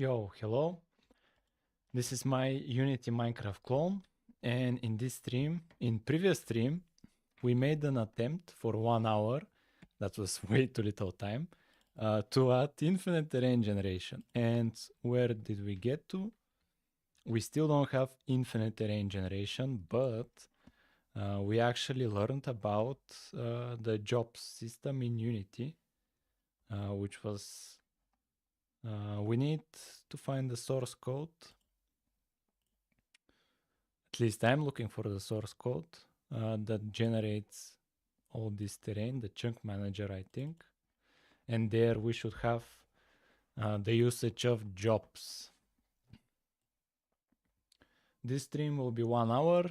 Yo, hello. This is my Unity Minecraft clone, and in previous stream, we made an attempt for 1 hour, that was way too little time, to add infinite terrain generation. And where did we get to? We still don't have infinite terrain generation, but we actually learned about the jobs system in Unity, which was we need to find the source code. At least I'm looking for the source code that generates all this terrain, the chunk manager, I think. And there we should have the usage of jobs. This stream will be 1 hour,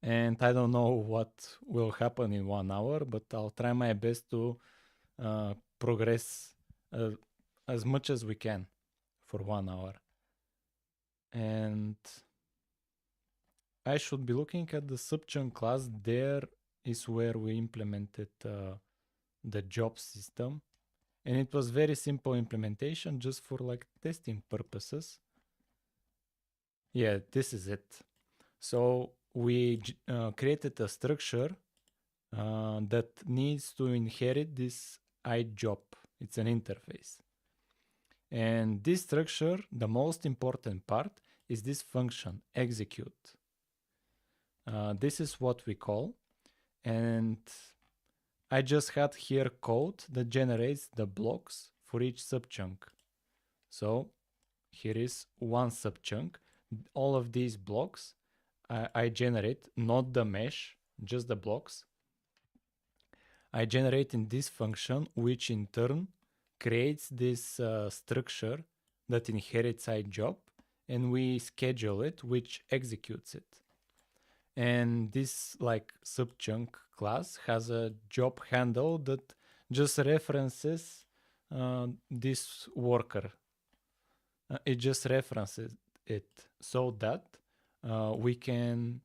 and I don't know what will happen in 1 hour, but I'll try my best to progress as much as we can for 1 hour. And I should be looking at the subchunk class. There is where we implemented the job system. And it was very simple implementation just for like testing purposes. Yeah, this is it. So we created a structure that needs to inherit this iJob. It's an interface. And this structure, the most important part, is this function, execute. This is what we call. And I just had here code that generates the blocks for each subchunk. So here is one subchunk. All of these blocks I generate, not the mesh, just the blocks. I generate in this function, which in turn creates this structure that inherits iJob, and we schedule it, which executes it. And this like subchunk class has a job handle that just references this worker. It just references it so that we can,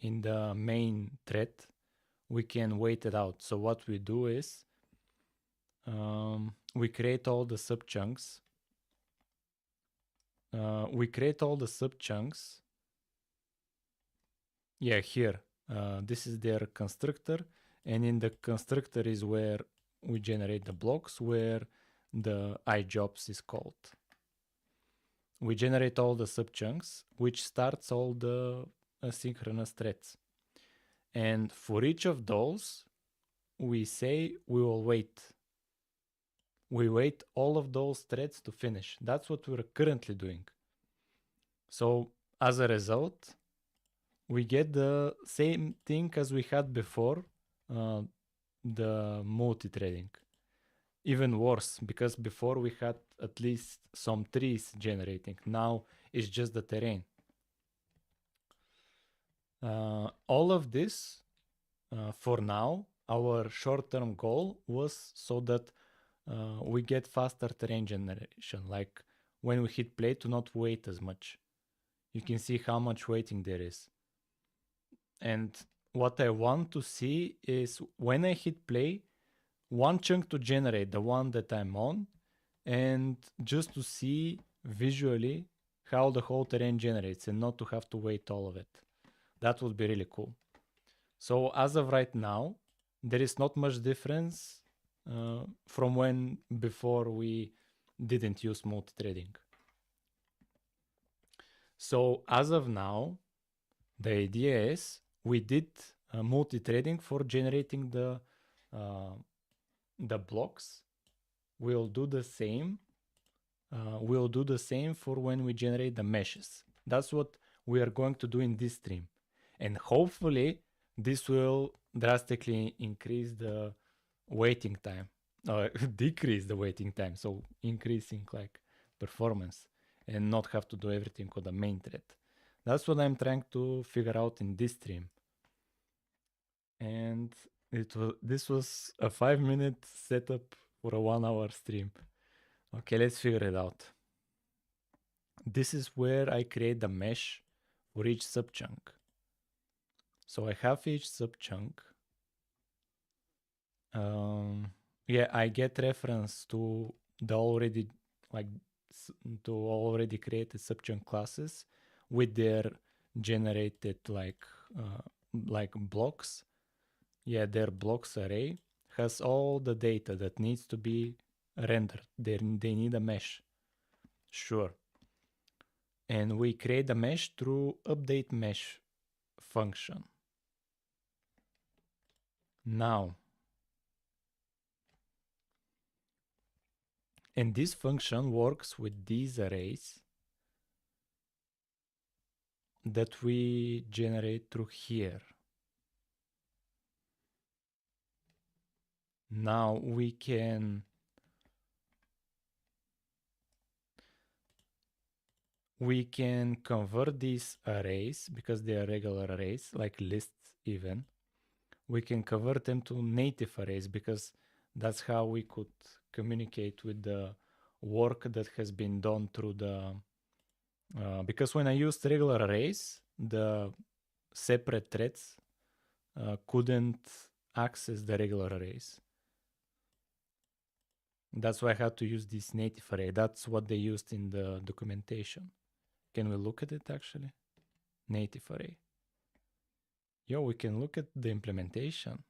in the main thread, we can wait it out. So what we do is we create all the subchunks. Yeah, here. This is their constructor, and in the constructor is where we generate the blocks, where the iJobs is called. We generate all the subchunks, which starts all the asynchronous threads. And for each of those, we say we will wait. We wait all of those threads to finish. That's what we're currently doing. So as a result, we get the same thing as we had before, the multi-threading. Even worse, because before we had at least some trees generating. Now it's just the terrain. All of this, for now, our short-term goal was so that we get faster terrain generation. Like when we hit play, to not wait as much. You can see how much waiting there is. And what I want to see is when I hit play, one chunk to generate, the one that I'm on, and just to see visually how the whole terrain generates and not to have to wait all of it. That would be really cool. So as of right now, there is not much difference from when before we didn't use multi-threading. So as of now, the idea is we did multi-threading for generating the blocks. We'll do the same. We'll do the same for when we generate the meshes. That's what we are going to do in this stream. And hopefully this will drastically increase the waiting time, decrease the waiting time. So increasing like performance and not have to do everything on the main thread. That's what I'm trying to figure out in this stream. And this was a 5-minute setup for a 1-hour stream. Okay, let's figure it out. This is where I create the mesh for each subchunk. So I have each subchunk. Yeah, I get reference to the already like to already created subchunk classes with their generated like blocks. Yeah, their blocks array has all the data that needs to be rendered. They need a mesh. Sure. And we create the mesh through update mesh function. Now, and this function works with these arrays that we generate through here. Now we can convert these arrays, because they are regular arrays, like lists even. We can convert them to native arrays, because that's how we could communicate with the work that has been done through the... because when I used regular arrays, the separate threads couldn't access the regular arrays. That's why I had to use this native array. That's what they used in the documentation. Can we look at it actually? Native array. Yo, we can look at the implementation.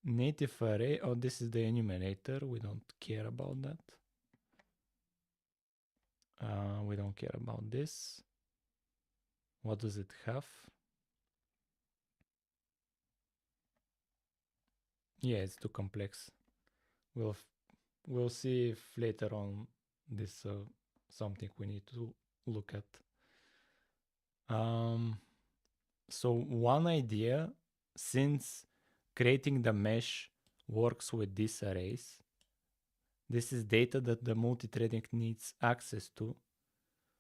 Native array. Oh, this is the enumerator. We don't care about that. We don't care about this. What does it have? Yeah, it's too complex. We'll see if later on this something we need to look at. So one idea, since creating the mesh works with these arrays, this is data that the multi-threading needs access to.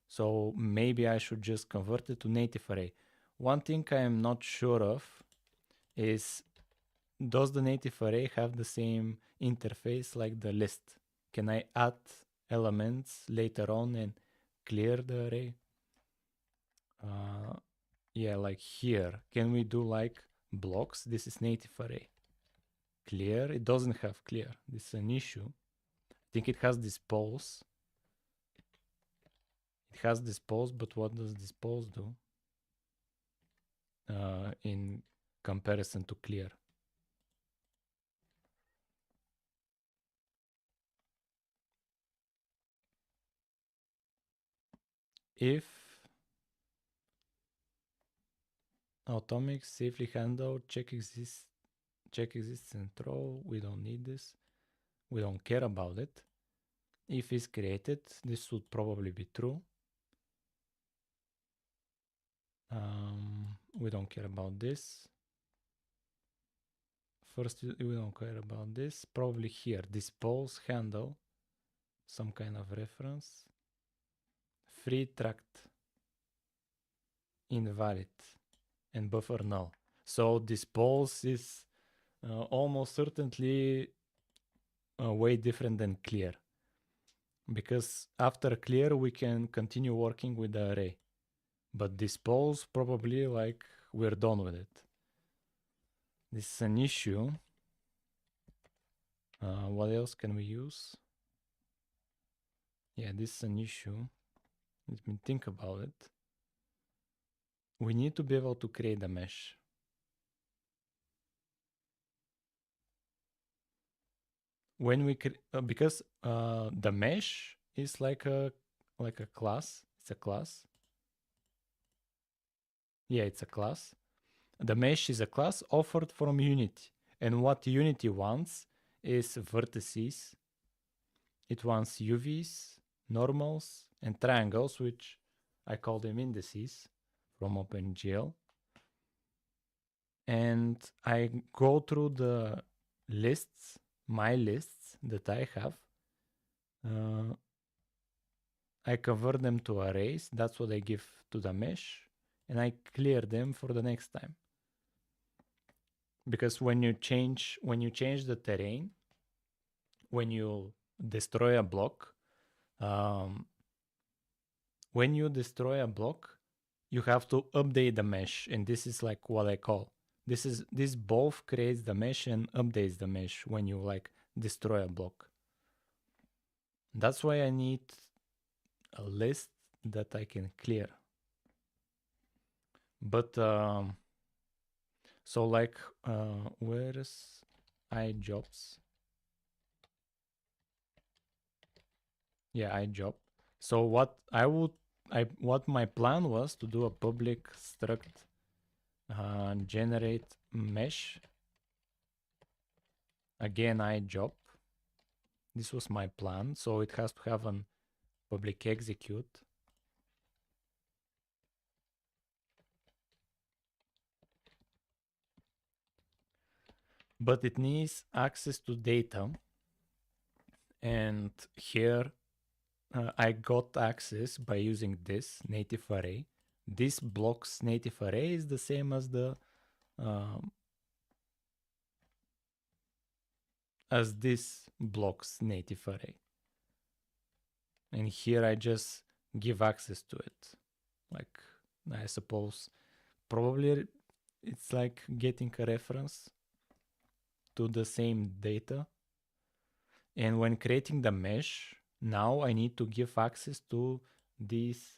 So maybe I should just convert it to native array. One thing I am not sure of is, does the native array have the same interface like the list? Can I add elements later on and clear the array? Yeah, like here. Can we do like blocks? This is native array. Clear? It doesn't have clear. This is an issue. I think it has this pulse. It has this pulse, but what does this pulse do in comparison to clear? If atomic safely handle check exists and throw, we don't need this. We don't care about it. If it's created, this would probably be true. We don't care about this. First, we don't care about this. Probably here, dispose handle, some kind of reference. Free tract invalid and buffer null. So dispose is almost certainly way different than clear, because after clear we can continue working with the array, but dispose probably like we're done with it. This is an issue. What else can we use? Yeah, this is an issue. Let me think about it. We need to be able to create a mesh. When we because the mesh is like a class. It's a class. Yeah, it's a class. The mesh is a class offered from Unity. And what Unity wants is vertices. It wants UVs, normals, and triangles, which I call them indices from OpenGL. And I go through the lists, my lists that I have. I convert them to arrays. That's what I give to the mesh. And I clear them for the next time. Because when you change the terrain, when you destroy a block, when you destroy a block, you have to update the mesh, and this is like what I call this both creates the mesh and updates the mesh when you like destroy a block. That's why I need a list that I can clear. But so like where's iJobs? Yeah, iJob. So what my plan was to do a public struct generate mesh. Again, iJob. This was my plan. So it has to have an public execute. But it needs access to data. And here I got access by using this native array. This blocks native array is the same as the as this blocks native array. And here I just give access to it. Like I suppose probably it's like getting a reference to the same data. And when creating the mesh, now I need to give access to these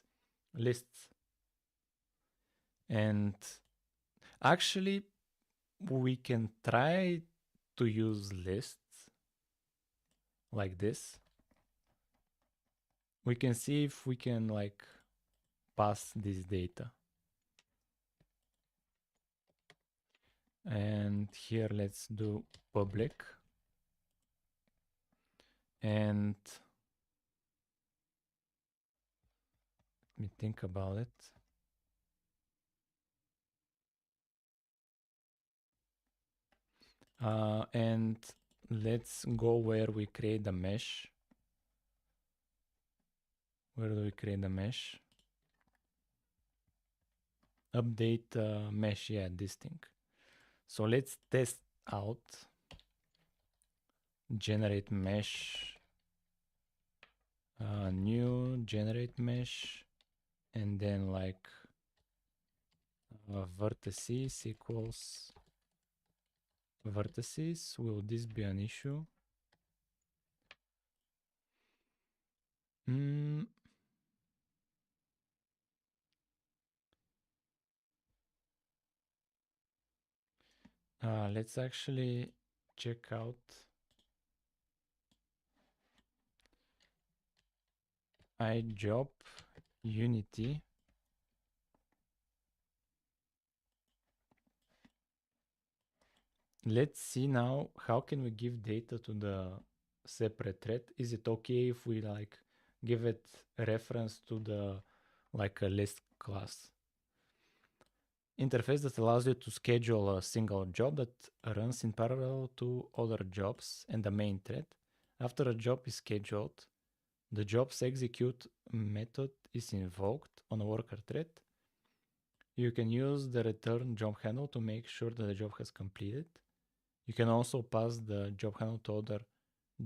lists. And actually, we can try to use lists like this. We can see if we can like pass this data. And here let's do public. And let me think about it. And let's go where we create the mesh. Where do we create the mesh? Update mesh, yeah, this thing. So let's test out generate mesh, new generate mesh, and then like vertices equals vertices. Will this be an issue? Let's actually check out iJob Unity. Let's see now how can we give data to the separate thread. Is it okay if we like give it a reference to the like a list class? Interface that allows you to schedule a single job that runs in parallel to other jobs and the main thread. After a job is scheduled, the job's execute method is invoked on a worker thread. You can use the return job handle to make sure that the job has completed. You can also pass the job handle to other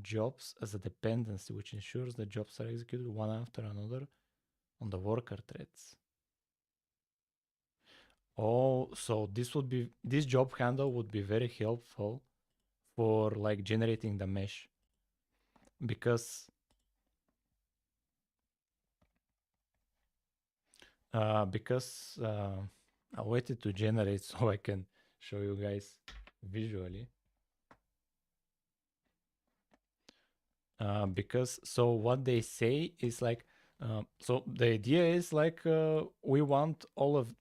jobs as a dependency, which ensures the jobs are executed one after another on the worker threads. Oh, so this job handle would be very helpful for like generating the mesh, because I waited to generate so I can show you guys visually. Because so what they say is like, so the idea is like we want all of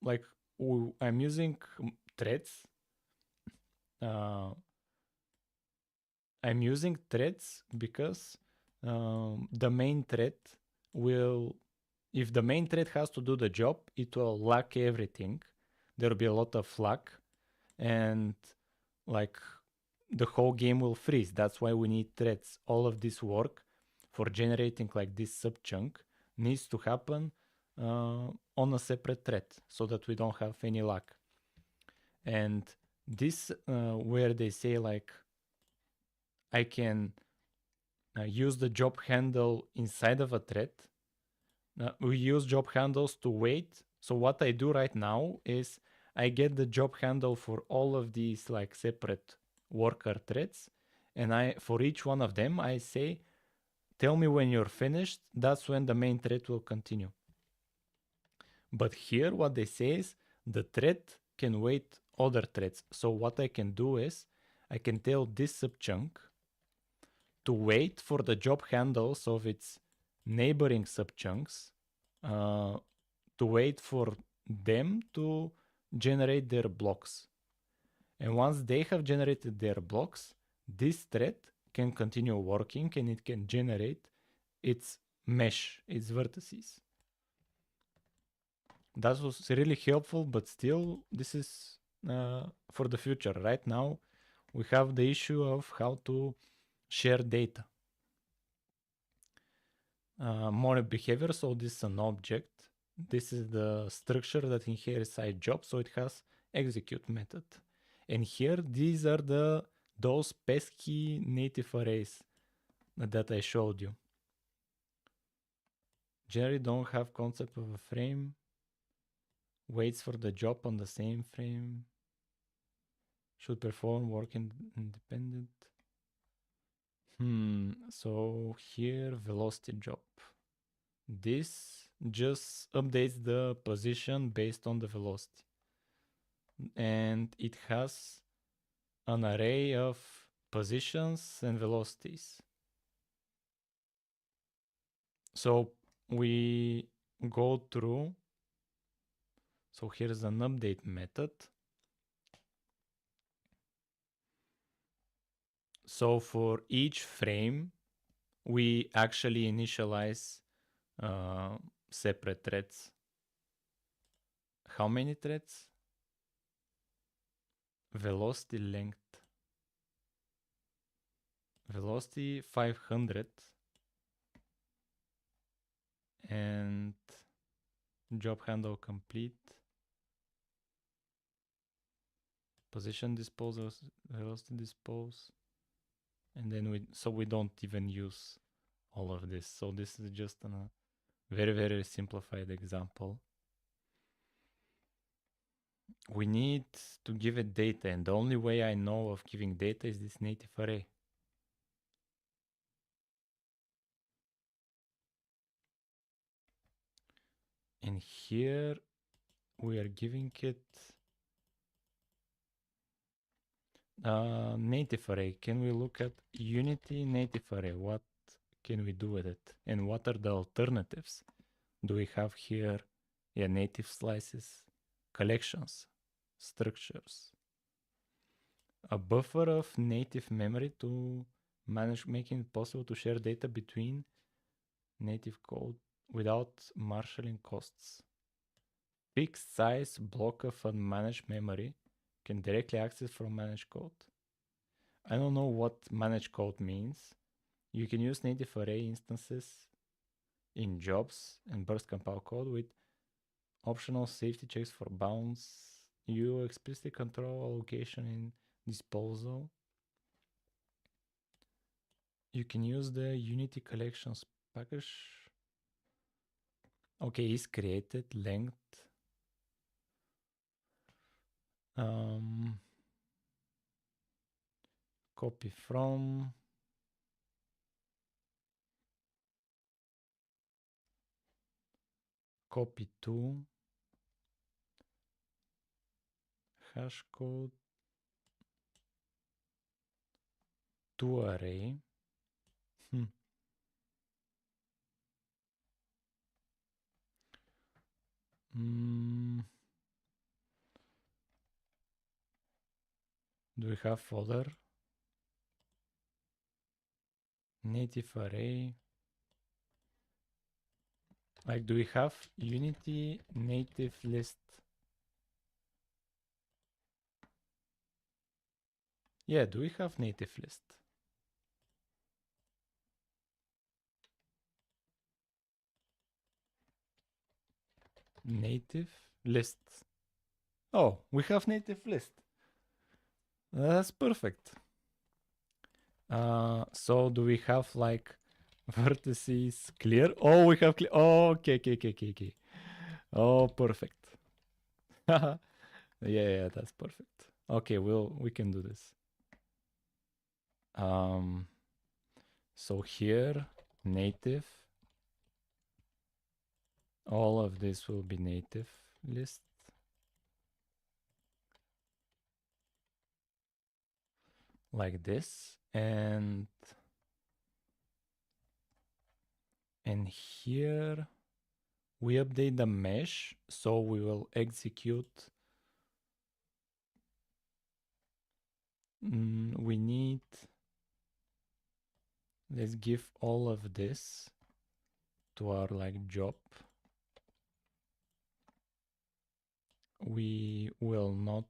like I'm using threads. I'm using threads because the main thread will, if the main thread has to do the job, it will lack everything. There'll be a lot of lag, and like the whole game will freeze. That's why we need threads. All of this work for generating like this sub chunk needs to happen on a separate thread so that we don't have any lag. And this where they say like I can use the job handle inside of a thread. We use job handles to wait. So what I do right now is I get the job handle for all of these like separate worker threads, and I for each one of them I say tell me when you're finished. That's when the main thread will continue. But here what they say is the thread can wait other threads. So what I can do is I can tell this subchunk to wait for the job handles of its neighboring subchunks, to wait for them to generate their blocks. And once they have generated their blocks, this thread can continue working and it can generate its mesh, its vertices. That was really helpful, but still, this is for the future. Right now, we have the issue of how to share data. More behavior, so this is an object. This is the structure that inherits iJob, so it has execute method. And here, these are those pesky native arrays that I showed you. Generally don't have concept of a frame. Waits for the job on the same frame. Should perform work independent. So here velocity job. This just updates the position based on the velocity. And it has an array of positions and velocities. So we go through. So here's an update method. So for each frame, we actually initialize separate threads. How many threads? Velocity length. Velocity 500. And job handle complete. Position dispose, velocity dispose. And then we don't even use all of this. So this is just a very, very simplified example. We need to give it data, and the only way I know of giving data is this native array. And here we are giving it native array. Can we look at Unity native array? What can we do with it? And what are the alternatives? Do we have here native slices, collections, structures, a buffer of native memory to manage, making it possible to share data between native code without marshalling costs. Fixed size block of unmanaged memory can directly access from managed code. I don't know what managed code means. You can use native array instances in jobs and burst compile code with optional safety checks for bounds. You explicitly control allocation and disposal. You can use the Unity collections package. Okay, is created length. Copy from. Copy to. Hash code. To array. Do we have other? Native array. Like, do we have Unity native list? Yeah, do we have native list? Native list. Oh, we have native list. That's perfect. So do we have like vertices clear? Oh, we have clear. Oh, okay. Oh, perfect. yeah, that's perfect. Okay, we can do this. So here native. All of this will be native list. Like this. And here we update the mesh, so we will execute. We need, let's give all of this to our like job. We will not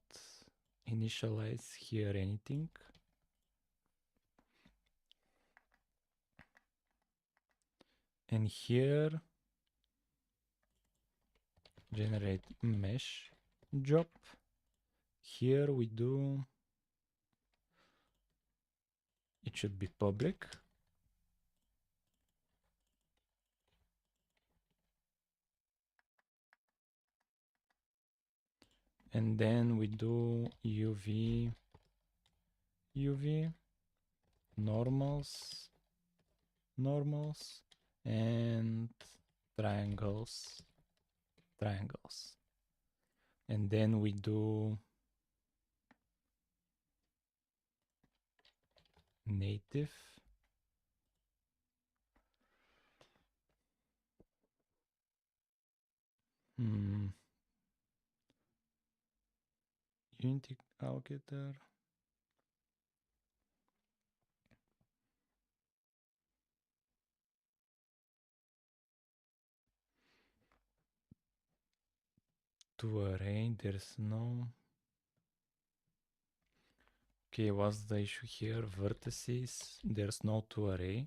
initialize here anything. And here generate mesh job. Here we do, it should be public. And then we do UV normals, and triangles. And then we do native. Unity allocator. To array, there's no. Okay, what's the issue here? Vertices, there's no to array.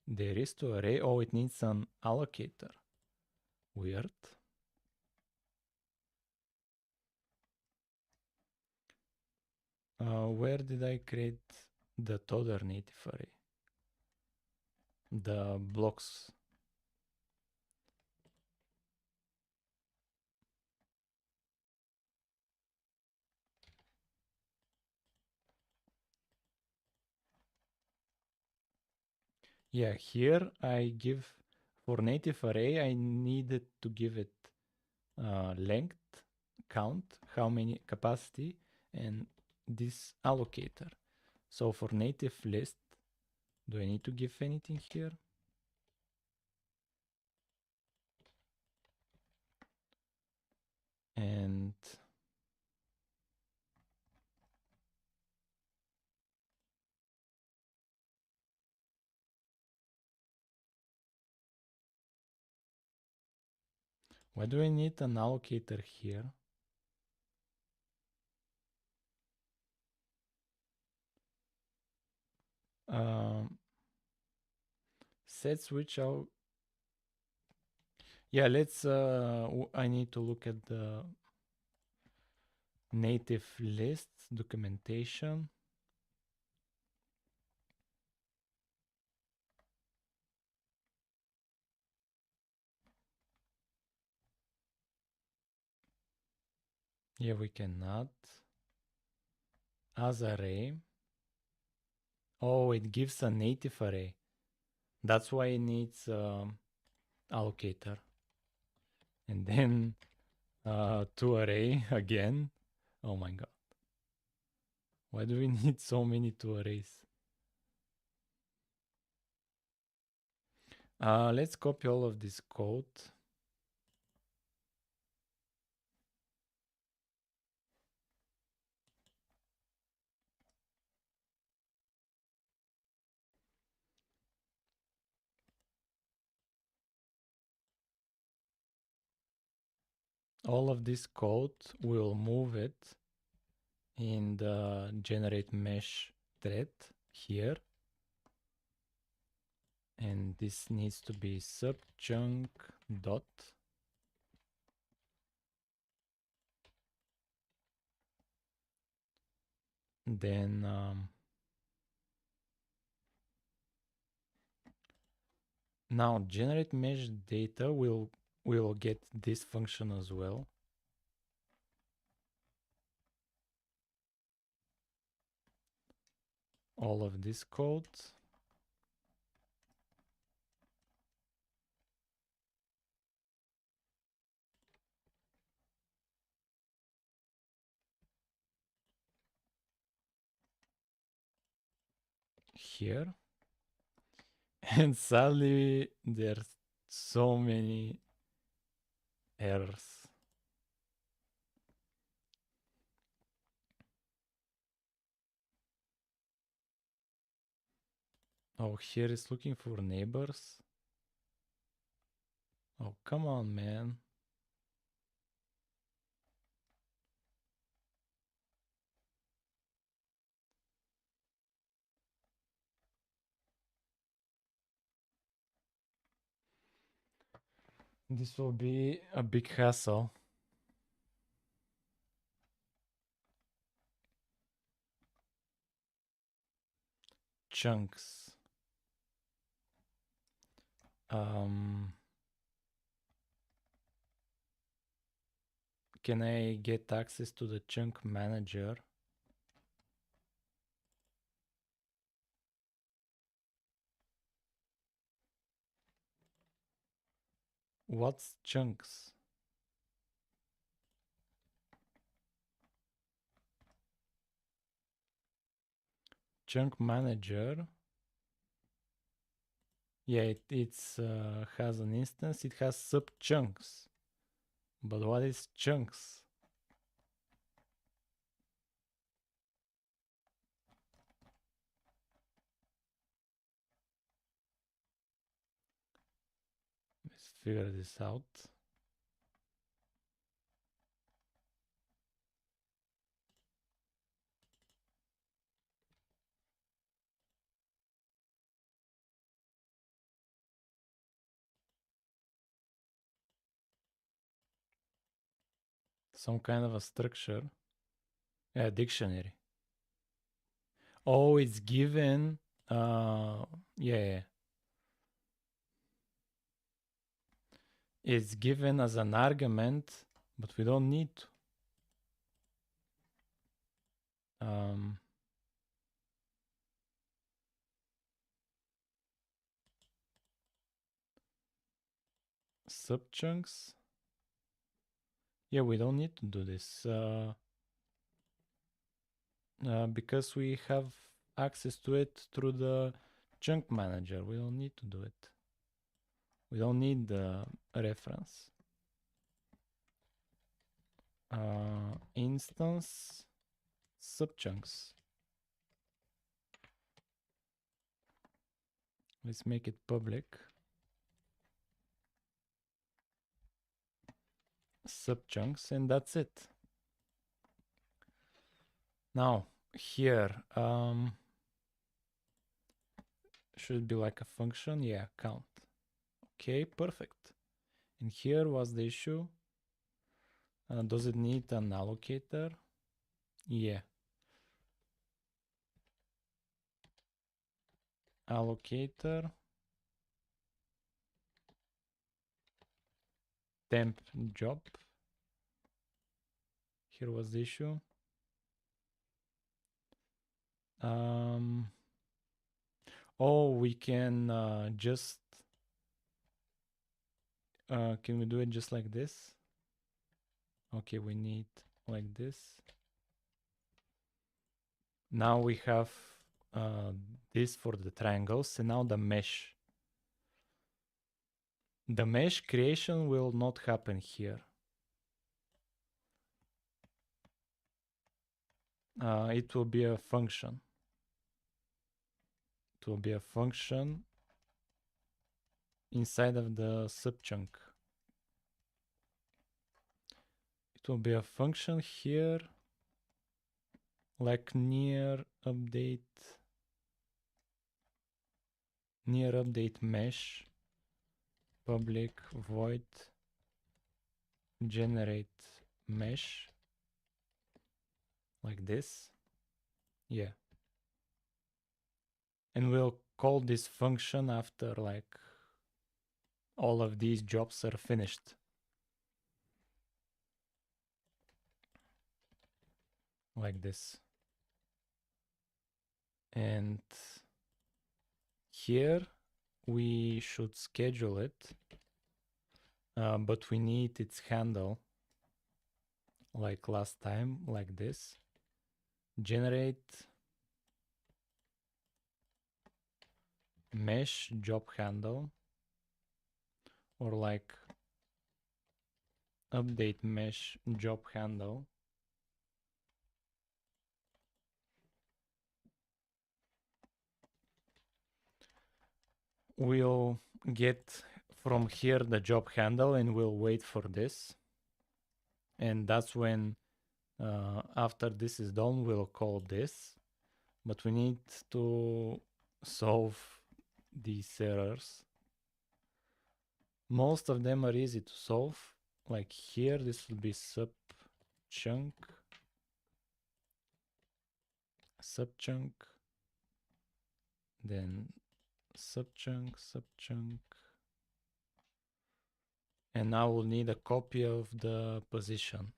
There is to array. Oh, it needs an allocator. Weird. Where did I create the other native array? The blocks. Yeah, here I give, for native array, I needed to give it length, count, how many capacity, and this allocator. So for native list, do I need to give anything here? And why do I need an allocator here? Set switch out. Yeah, let's, I need to look at the native list documentation. Yeah, we can add as array. Oh, it gives a native array. That's why it needs allocator. And then to array again. Oh my god. Why do we need so many to arrays? Let's copy all of this code. All of this code, we'll move it in the generate mesh thread here. And this needs to be subchunk dot. Then now generate mesh data will get this function as well. All of this code. here. And sadly, there's so many errors. Oh, here is looking for neighbors. Oh, come on, man. This will be a big hassle. Chunks. Can I get access to the chunk manager? What's chunks? Chunk manager. Yeah, it's has an instance. It has sub chunks. But what is chunks? Let's figure this out. Some kind of a structure. Yeah, dictionary. Oh, it's given. Yeah. It's given as an argument, but we don't need to. Subchunks. Yeah, we don't need to do this because we have access to it through the chunk manager. We don't need to do it. We don't need the reference. Instance subchunks. Let's make it public. Subchunks, and that's it. Now here should be like a function. Yeah, count. Okay, perfect. And here was the issue. Does it need an allocator? Yeah. Allocator. Temp job. Here was the issue. Oh, we can just can we do it just like this? Okay, we need like this. Now we have this for the triangles, and now the mesh. The mesh creation will not happen here. It will be a function. It will be a function inside of the subchunk. It will be a function here, like near update mesh public void generate mesh, like this. Yeah. And we'll call this function after like all of these jobs are finished. Like this. And here we should schedule it, but we need its handle like last time, like this. Generate mesh job handle, or like update mesh job handle. We'll get from here the job handle and we'll wait for this. And that's when after this is done, we'll call this. But we need to solve these errors. Most of them are easy to solve. Like here, this will be sub chunk, then sub chunk. And now we'll need a copy of the position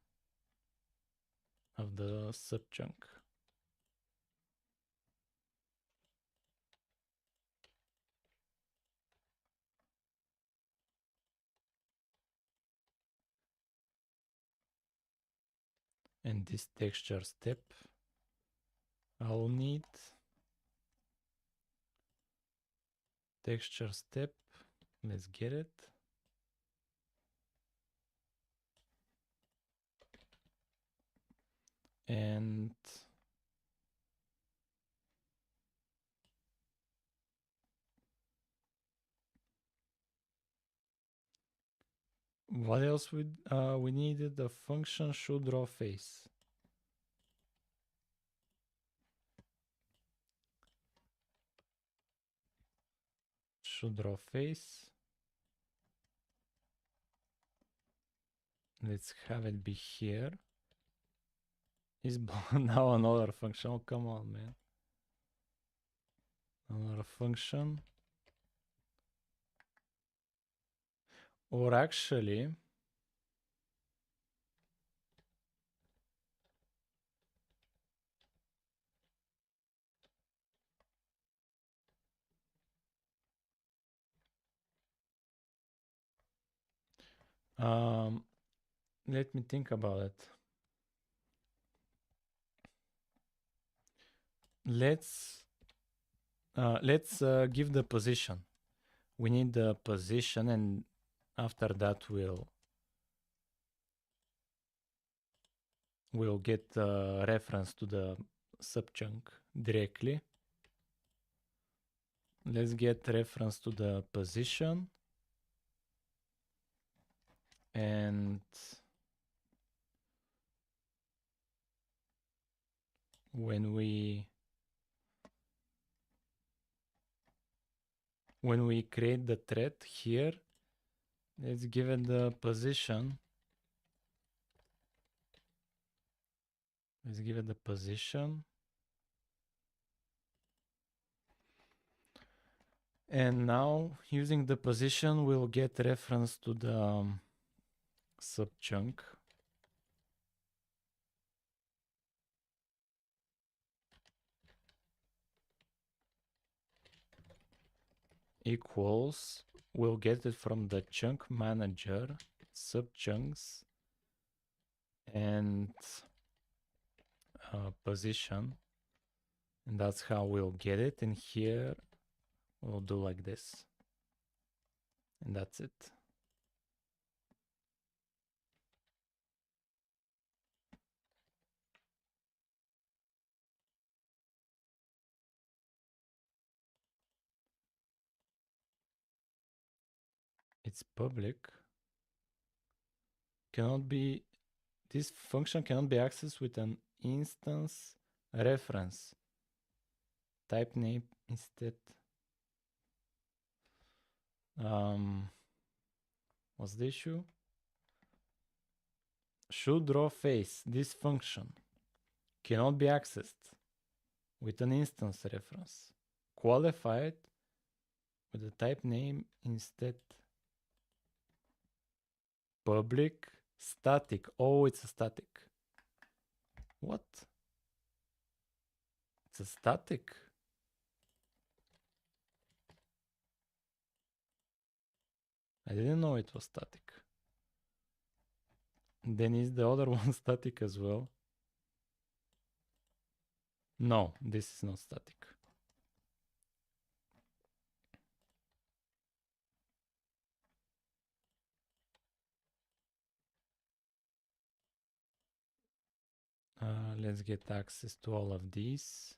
of the sub chunk. And this texture step I'll need. Texture step, let's get it. And what else we needed? The function should draw face. Should draw face. Let's have it be here. Is now another function. Oh, come on, man. Another function. Or actually, let me think about it. Let's give the position. We need the position, and after that we'll get the reference to the subchunk directly. Let's get reference to the position, and when we create the thread here, let's give it the position. Let's give it the position. And now, using the position, we'll get reference to the subchunk. Equals, we'll get it from the chunk manager, subchunks, and position. And that's how we'll get it. And here we'll do like this. And that's it. It's public. This function cannot be accessed with an instance reference. Type name instead. What's the issue? Should draw face. This function cannot be accessed with an instance reference. Qualified with the type name instead. Public static. Oh, it's a static. What? It's a static. I didn't know it was static. Then is the other one static as well? No, this is not static. Let's get access to all of these.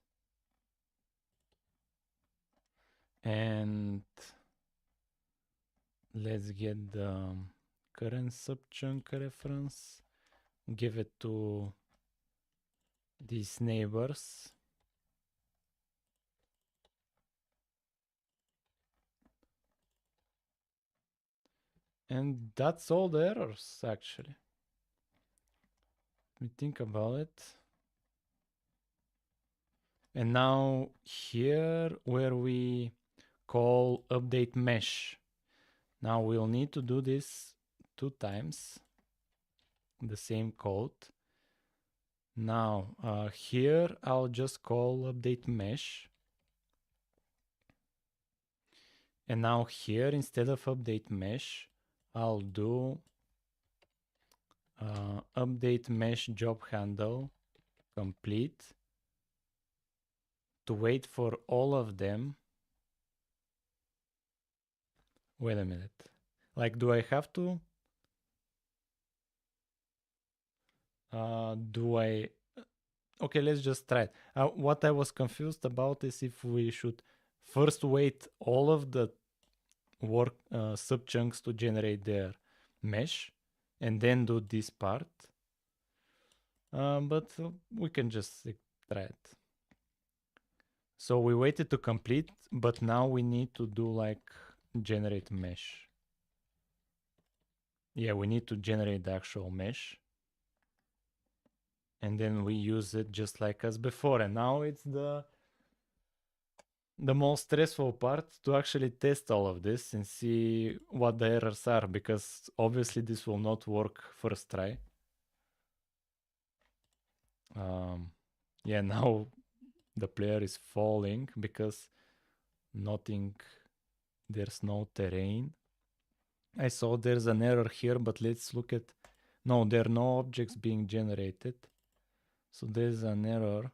And let's get the current subchunk reference, give it to these neighbors. And that's all the errors, actually. Let me think about it. And now here where we call update mesh. Now we'll need to do this 2 times, the same code. Now here I'll just call update mesh. And now here, instead of update mesh, I'll do update mesh job handle complete to wait for all of them. Wait a minute. Like, do I have to? Okay, let's just try it. What I was confused about is if we should first wait all of the work subchunks to generate their mesh and then do this part. But we can just try it. So we waited to complete, but now we need to do like generate mesh. Yeah, we need to generate the actual mesh. And then we use it just like as before. And now it's the most stressful part to actually test all of this and see what the errors are, because obviously this will not work first try. Yeah, now the player is falling because there's no terrain. I saw there's an error here, but let's look at, no, there are no objects being generated. So there's an error.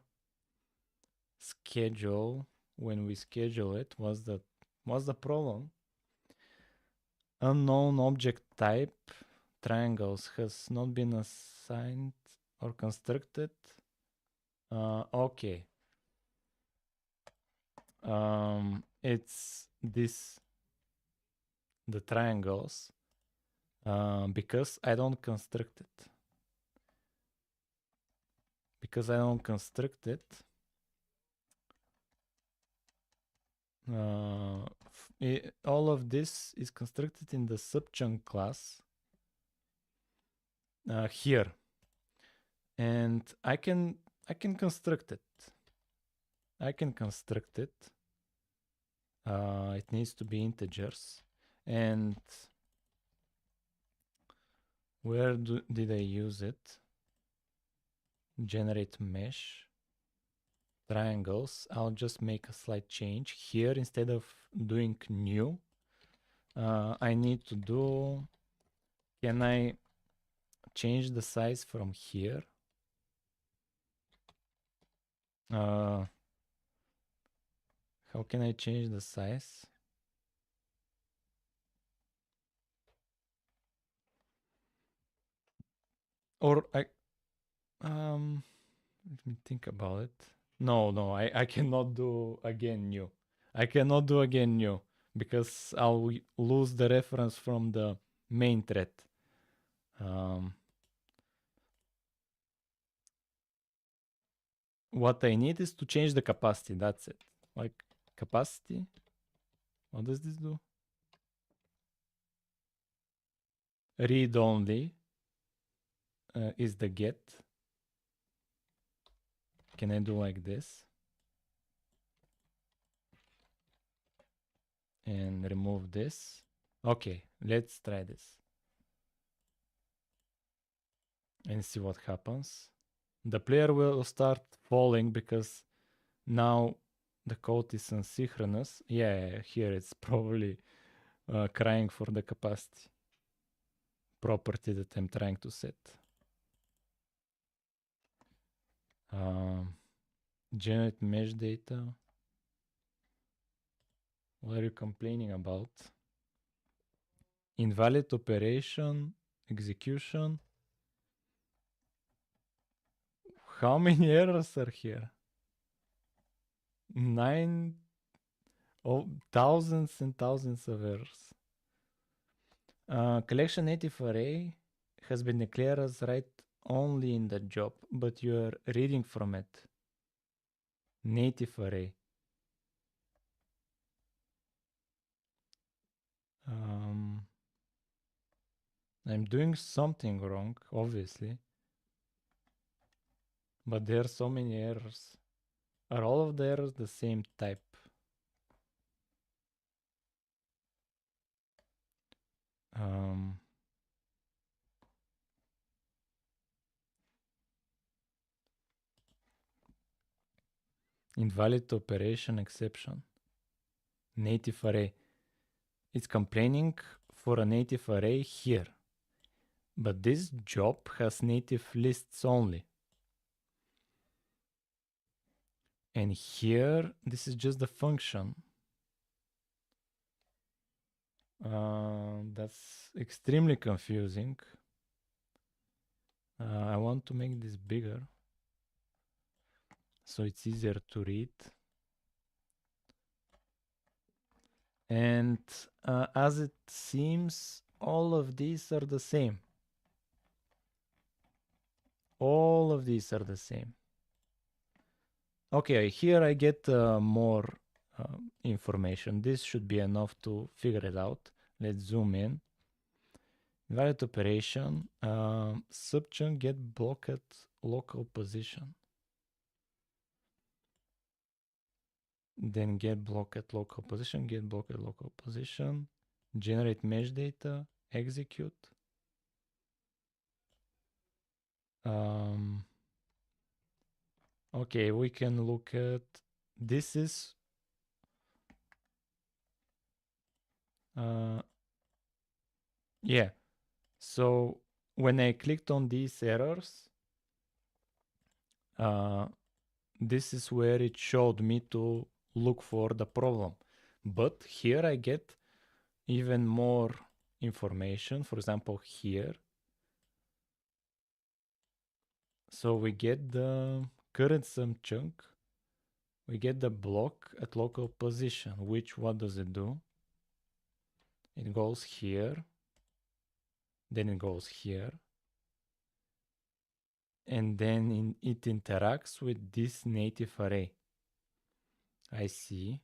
Schedule, when we schedule it, what's the problem? Unknown object type, triangles, has not been assigned or constructed. Okay. It's this, the triangles, because I don't construct it. Because I don't construct it, all of this is constructed in the subchunk class here, and I can construct it. I can construct it. It needs to be integers. And where did I use it? Generate mesh triangles. I'll just make a slight change here. Instead of doing new, I need to do, can I change the size from here? How can I change the size? Or let me think about it. No, I cannot do again new. I cannot do again new because I'll lose the reference from the main thread. What I need is to change the capacity. That's it. Like capacity. What does this do? Read only is the get. Can I do like this? And remove this. Okay, let's try this. And see what happens. The player will start falling because now the code is asynchronous. Yeah, here it's probably crying for the capacity property that I'm trying to set. Generate mesh data. What are you complaining about? Invalid operation, execution. how many errors are here? 9 thousands and thousands of errors. Collection native array has been declared as write only in the job, but you are reading from it. Native array. I'm doing something wrong, obviously. But there are so many errors. Are all of the errors the same type? Invalid operation exception. Native array. It's complaining for a native array here. But this job has native lists only. And here, this is just the function. That's extremely confusing. I want to make this bigger so it's easier to read. And as it seems, all of these are the same. All of these are the same. Okay, here I get more information. This should be enough to figure it out. Let's zoom in. Valid operation, subchunk get blocked at local position. Then get blocked at local position, get blocked at local position, generate mesh data, execute. Okay, we can look at, this is, yeah. So when I clicked on these errors, this is where it showed me to look for the problem. But here I get even more information. For example, here. So we get the current subchunk. We get the block at local position, which what does it do? It goes here. Then it goes here. And then it interacts with this native array. I see.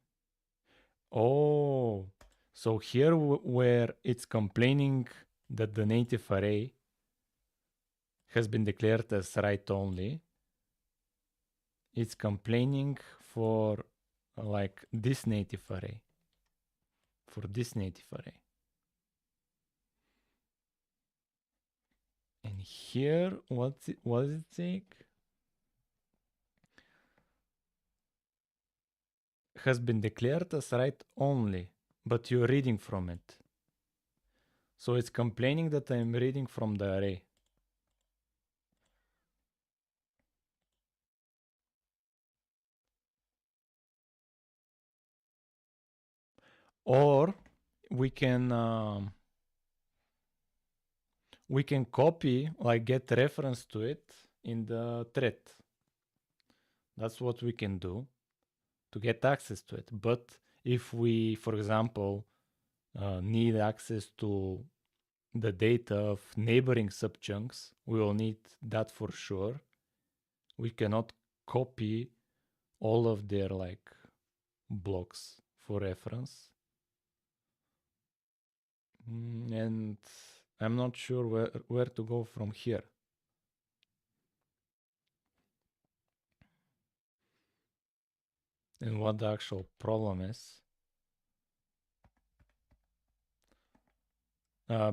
Oh, so here where it's complaining that the native array has been declared as write only, it's complaining for like this native array, for this native array. And here, what does it take? Has been declared as write only, but you're reading from it. So it's complaining that I'm reading from the array. Or we can copy, like get reference to it in the thread. That's what we can do to get access to it. But if we, for example, need access to the data of neighboring subchunks, we will need that for sure. We cannot copy all of their like blocks for reference. And I'm not sure where to go from here. And what the actual problem is.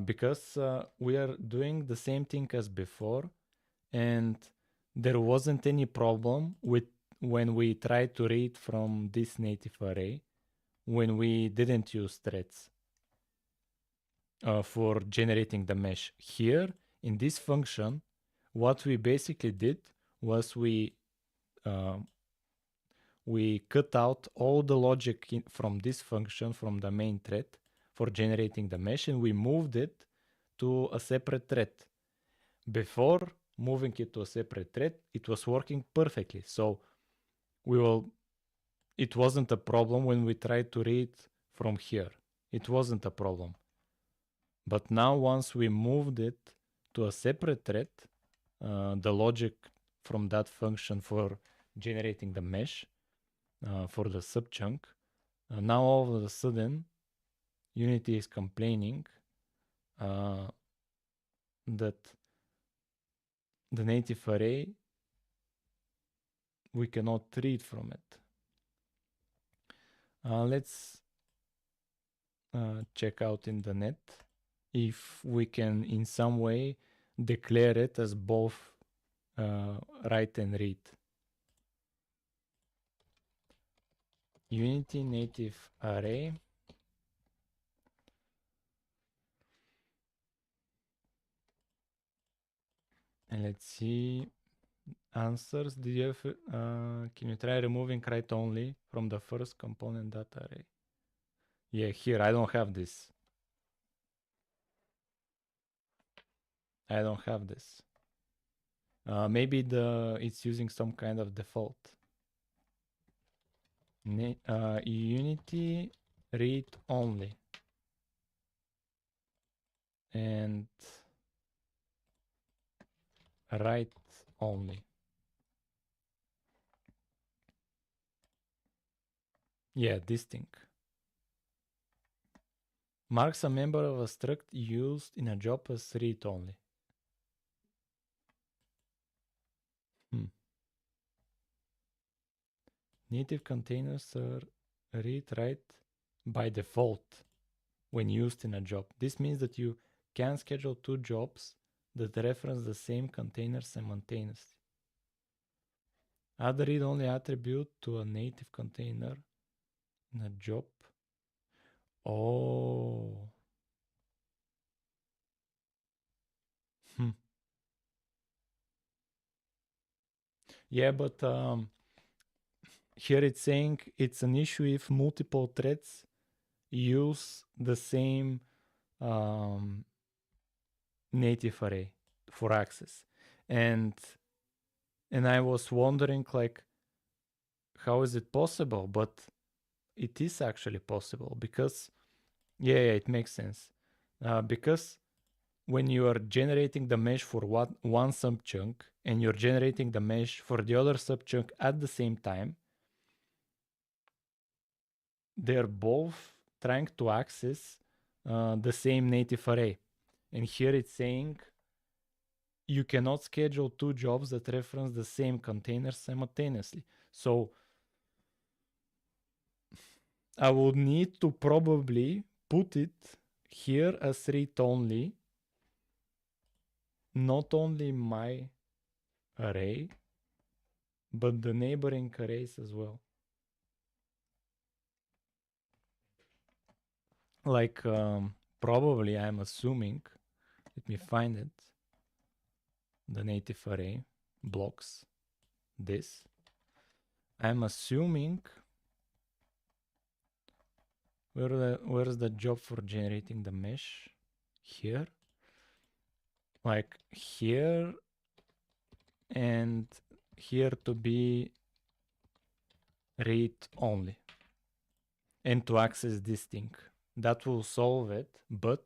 Because we are doing the same thing as before, and there wasn't any problem with when we tried to read from this native array when we didn't use threads for generating the mesh. Here, in this function, what we basically did was we cut out all the logic from this function from the main thread for generating the mesh, and we moved it to a separate thread. Before, moving it to a separate thread, it was working perfectly. So it wasn't a problem when we tried to read from here. It wasn't a problem. But now once we moved it to a separate thread, the logic from that function for generating the mesh for the subchunk, now all of a sudden Unity is complaining that the native array, we cannot read from it. Let's check out in the net if we can in some way declare it as both write and read. Unity native array. And let's see answers. Did you have, can you try removing write only from the first component data array? Yeah, here I don't have this. I don't have this. Maybe it's using some kind of default. Unity read only. And write only. Yeah, this thing. Marks a member of a struct used in a job as read only. Native containers are read-write by default when used in a job. This means that you can schedule two jobs that reference the same container simultaneously. Add the read-only attribute to a native container in a job. Oh. Yeah, but here it's saying it's an issue if multiple threads use the same native array for access. And I was wondering, like, how is it possible? But it is actually possible because, yeah, it makes sense. Because when you are generating the mesh for one subchunk and you're generating the mesh for the other subchunk at the same time, they're both trying to access the same native array. And here it's saying you cannot schedule two jobs that reference the same container simultaneously. So I would need to probably put it here as read only, not only my array, but the neighboring arrays as well. Like probably I'm assuming, let me find it, the native array blocks this. I'm assuming where's the job for generating the mesh? Here, like here and here to be read only and to access this thing. That will solve it, but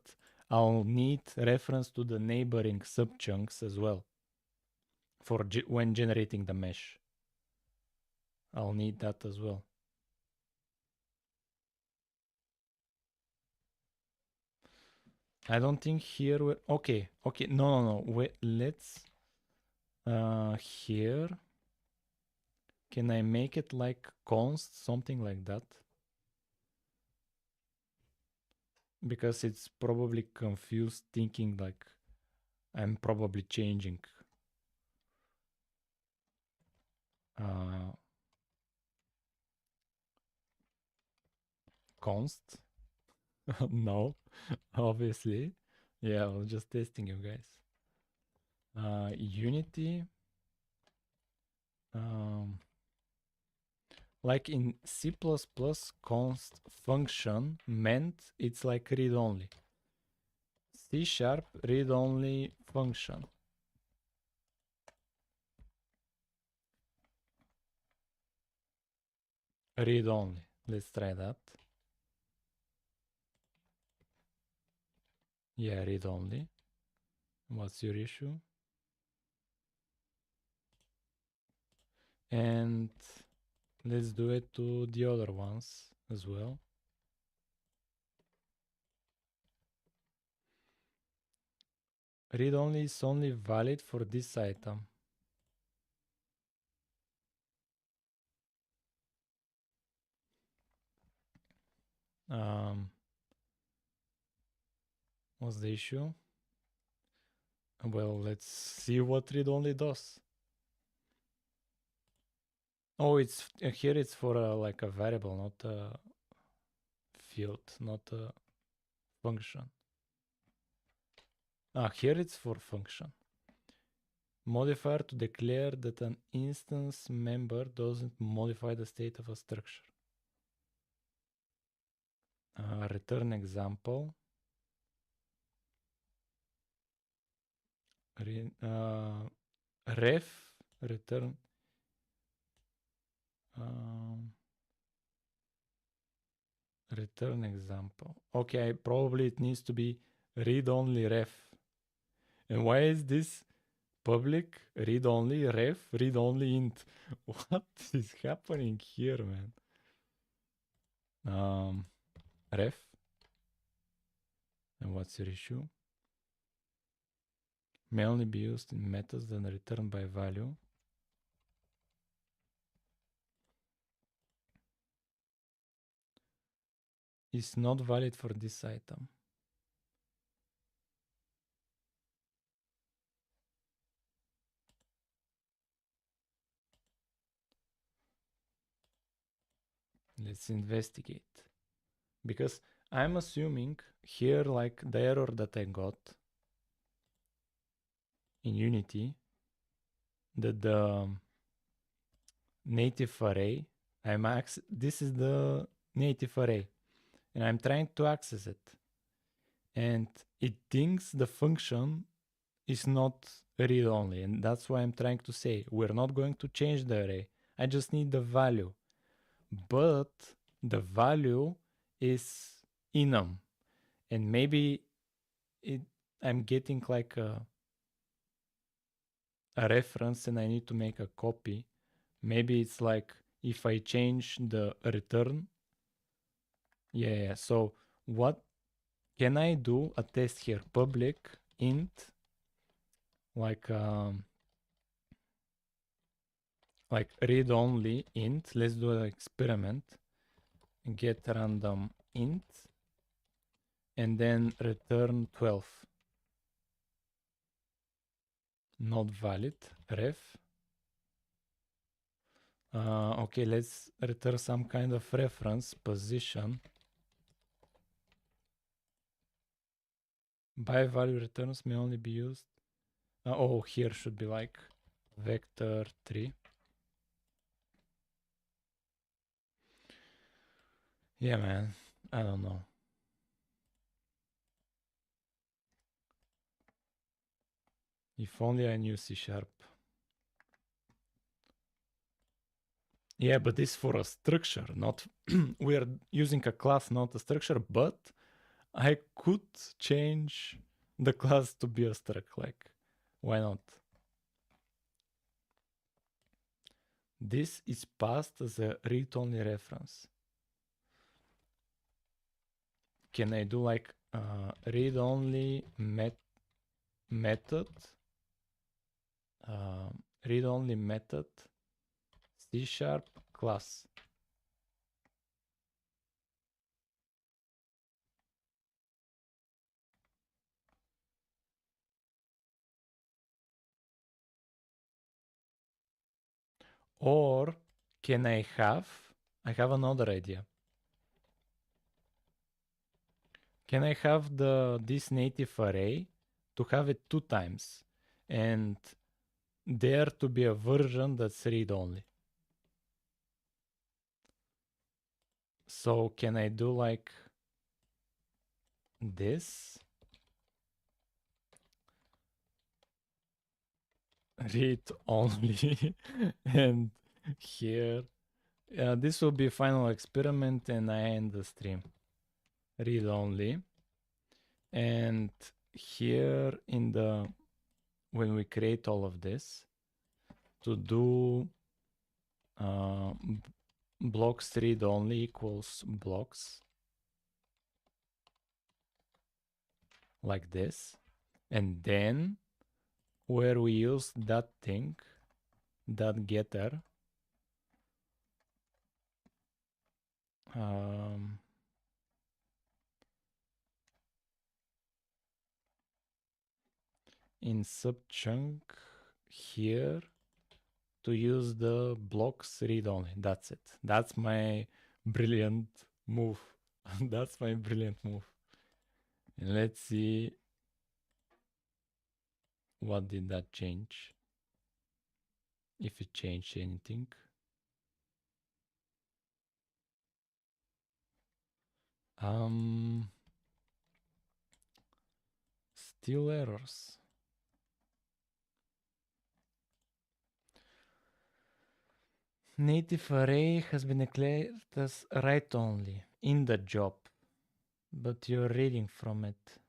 I'll need reference to the neighboring subchunks as well for when generating the mesh. I'll need that as well. I don't think here we're okay. No. Wait, let's here. Can I make it like const, something like that? Because it's probably confused, thinking like I'm probably changing const. No, obviously. Yeah, I was just testing you guys. Unity. Like in C++, const function meant it's like read-only. C# read-only function. read only. Let's try that. Yeah, read only. What's your issue? And let's do it to the other ones as well. Read only is only valid for this item. What's the issue? Well, let's see what read only does. Oh, it's here. It's for like a variable, not a field, not a function. Here it's for function. Modifier to declare that an instance member doesn't modify the state of a structure. Return example. Ref return. Return example. Okay, probably it needs to be read only ref. And why is this public read only ref read only int? What is happening here, man? Ref. And what's your issue? May only be used in methods that are returned by value. Is not valid for this item. Let's investigate. Because I'm assuming here, like the error that I got in Unity, that the native array, this is the native array, and I'm trying to access it. And it thinks the function is not read only. And that's why I'm trying to say, we're not going to change the array. I just need the value. But the value is enum. And maybe I'm getting like a reference and I need to make a copy. Maybe it's like if I change the return. Yeah. So what can I do? A test here. Public int like read only int. Let's do an experiment. Get random int and then return 12. Not valid. Ref. Okay, let's return some kind of reference position. By value returns may only be used. Oh, here should be like vector 3. Yeah, man. I don't know. If only I knew C#. Yeah, but this for a structure, not we are using a class, not a structure, but I could change the class to be a struct, like, why not? This is passed as a read-only reference. Can I do like read-only method? Read-only method C# class. Or can I have another idea. Can I have this native array to have it 2 times and there to be a version that's read only? So can I do like this? Read only and here This will be final experiment and I end the stream. Read only. And here in the, when we create all of this, to do blocks read only equals blocks like this. And then where we use that thing, that getter, in subchunk here to use the blocks read only. That's it. That's my brilliant move. That's my brilliant move. And let's see what did that change. If it changed anything. Still errors. Native array has been declared as write only in the job, but you're reading from it.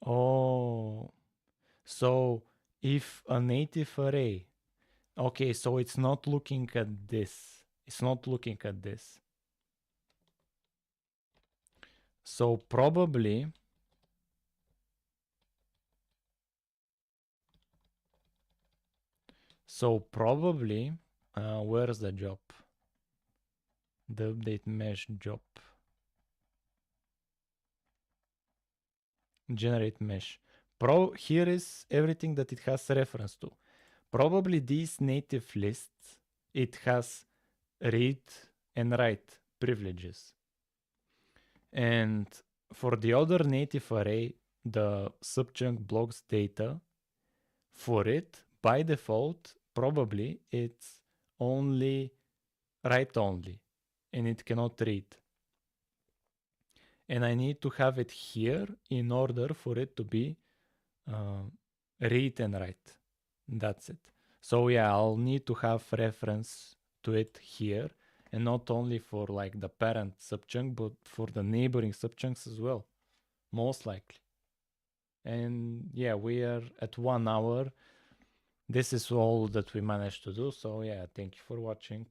Oh, so if a native array, okay, so it's not looking at this. It's not looking at this. So probably where's the job? The update mesh job. Generate mesh. Here is everything that it has reference to. Probably these native lists, it has read and write privileges. And for the other native array, the subchunk blocks data, for it, by default, probably it's only write only, and it cannot read. And I need to have it here in order for it to be read and write. That's it. So yeah, I'll need to have reference to it here, and not only for like the parent subchunk, but for the neighboring subchunks as well, most likely. And yeah, we are at 1 hour. This is all that we managed to do. So yeah, thank you for watching.